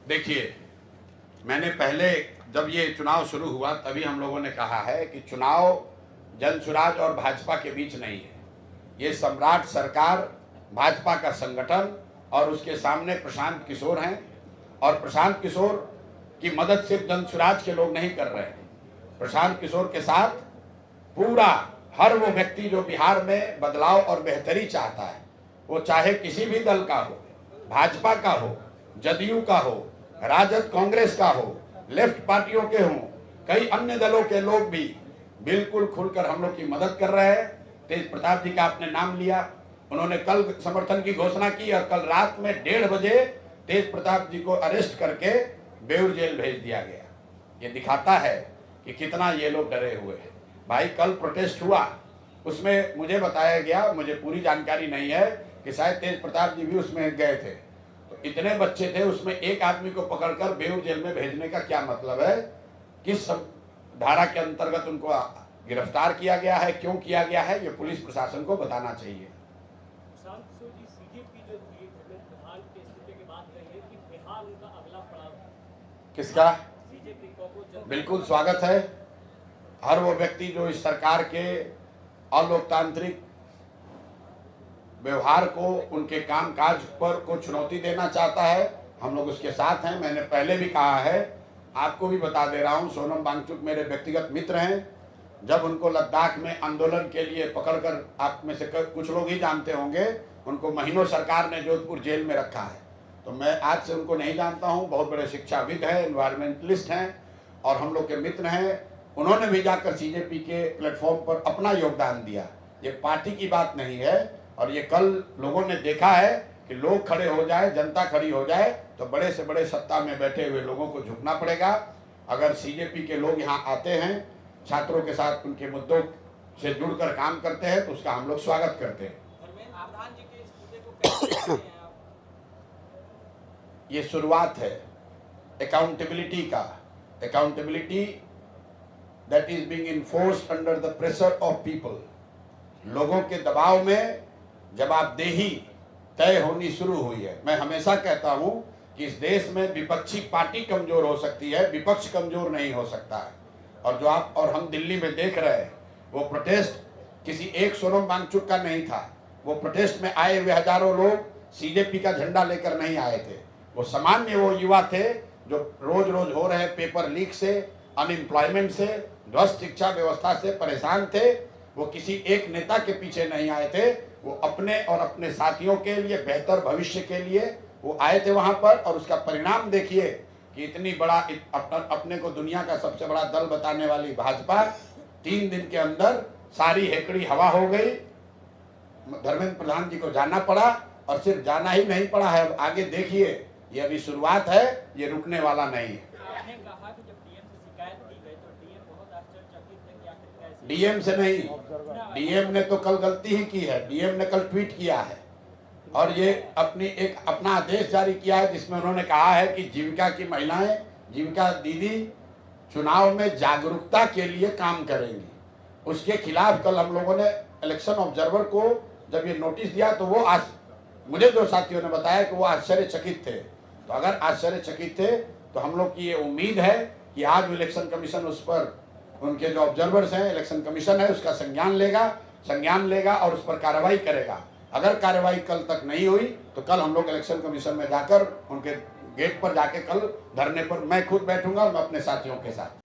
देखिए, मैंने पहले जब ये चुनाव शुरू हुआ तभी हम लोगों ने कहा है कि चुनाव जनसुराज और भाजपा के बीच नहीं है। ये सम्राट सरकार, भाजपा का संगठन और उसके सामने प्रशांत किशोर हैं, और प्रशांत किशोर की मदद सिर्फ जनसुराज के लोग नहीं कर रहे हैं। प्रशांत किशोर के साथ पूरा हर वो व्यक्ति जो बिहार में बदलाव और बेहतरी चाहता है, वो चाहे किसी भी दल का हो, भाजपा का हो, जदयू का हो, राजद कांग्रेस का हो, लेफ्ट पार्टियों के हों, कई अन्य दलों के लोग भी बिल्कुल खुलकर हम लोग की मदद कर रहे हैं। तेज प्रताप जी का आपने नाम लिया, उन्होंने कल समर्थन की घोषणा की और कल रात में 1:30 बजे तेज प्रताप जी को अरेस्ट करके बेऊर जेल भेज दिया गया। ये दिखाता है कि कितना ये लोग डरे हुए हैं। भाई कल प्रोटेस्ट हुआ, उसमें मुझे बताया गया, मुझे पूरी जानकारी नहीं है कि शायद तेज प्रताप जी भी उसमें गए थे। तो इतने बच्चे थे, उसमें एक आदमी को पकड़कर बेऊर जेल में भेजने का क्या मतलब है? किस धारा के अंतर्गत उनको गिरफ्तार किया गया है, क्यों किया गया है, ये पुलिस प्रशासन को बताना चाहिए। किसका? बिल्कुल स्वागत है। हर वो व्यक्ति जो इस सरकार के अलोकतांत्रिक व्यवहार को, उनके कामकाज पर को चुनौती देना चाहता है, हम लोग उसके साथ हैं। मैंने पहले भी कहा है, आपको भी बता दे रहा हूं, सोनम वांगचुक मेरे व्यक्तिगत मित्र हैं। जब उनको लद्दाख में आंदोलन के लिए पकड़कर, आप में से कुछ लोग ही जानते होंगे, उनको महीनों सरकार ने जोधपुर जेल में रखा है। तो मैं आज से उनको नहीं जानता हूं, बहुत बड़े शिक्षाविद हैं, एनवायरमेंटलिस्ट हैं और हम लोग के मित्र हैं। उन्होंने भी जाकर सीजेपी के प्लेटफॉर्म पर अपना योगदान दिया। ये पार्टी की बात नहीं है, और ये कल लोगों ने देखा है कि लोग खड़े हो जाए, जनता खड़ी हो जाए, तो बड़े से बड़े सत्ता में बैठे हुए लोगों को झुकना पड़ेगा। अगर सीजेपी के लोग यहाँ आते हैं, छात्रों के साथ उनके मुद्दों से जुड़कर काम करते हैं, तो उसका हम लोग स्वागत करते हैं। ये शुरुआत है अकाउंटेबिलिटी का। Accountability that is being enforced under the pressure of people. लोगों के दबाव में जब आप देही तय होनी शुरू हुई है। मैं हमेशा कहता हूं कि इस देश में विपक्षी पार्टी कमजोर हो सकती है, विपक्ष कमजोर नहीं हो सकता है। और जो आप और हम दिल्ली में देख रहे हैं, वो प्रोटेस्ट किसी एक सोनम वांगचुक का नहीं था। वो प्रोटेस्ट में आए हुए हजारों लोग सीजेपी का झंडा लेकर नहीं आए थे। वो सामान्य वो युवा थे जो रोज रोज हो रहे पेपर लीक से, अनएम्प्लॉयमेंट से, ध्वस्त शिक्षा व्यवस्था से परेशान थे। वो किसी एक नेता के पीछे नहीं आए थे, वो अपने और अपने साथियों के लिए, बेहतर भविष्य के लिए वो आए थे वहां पर। और उसका परिणाम देखिए कि इतनी बड़ा अपने को दुनिया का सबसे बड़ा दल बताने वाली भाजपा 3 दिन के अंदर सारी हेकड़ी हवा हो गई। धर्मेंद्र प्रधान जी को जाना पड़ा, और सिर्फ जाना ही नहीं पड़ा है, आगे देखिए, ये अभी शुरुआत है, ये रुकने वाला नहीं है। डीएम से नहीं, डीएम ने तो कल गलती ही की है। डीएम ने कल ट्वीट किया है और ये अपना आदेश जारी किया है, जिसमें उन्होंने कहा है कि जीविका की महिलाएं, जीविका दीदी चुनाव में जागरूकता के लिए काम करेंगी। उसके खिलाफ कल हम लोगों ने इलेक्शन ऑब्जर्वर को जब ये नोटिस दिया, तो वो मुझे दो साथियों ने बताया कि वो आश्चर्यचकित थे। तो अगर आश्चर्यचकित थे तो हम लोग की ये उम्मीद है कि आज इलेक्शन कमीशन उस पर, उनके जो ऑब्जर्वर्स हैं, इलेक्शन कमीशन है, उसका संज्ञान लेगा और उस पर कार्रवाई करेगा। अगर कार्रवाई कल तक नहीं हुई तो कल हम लोग इलेक्शन कमीशन में जाकर उनके गेट पर जाके कल धरने पर मैं खुद बैठूंगा और मैं अपने साथियों के साथ।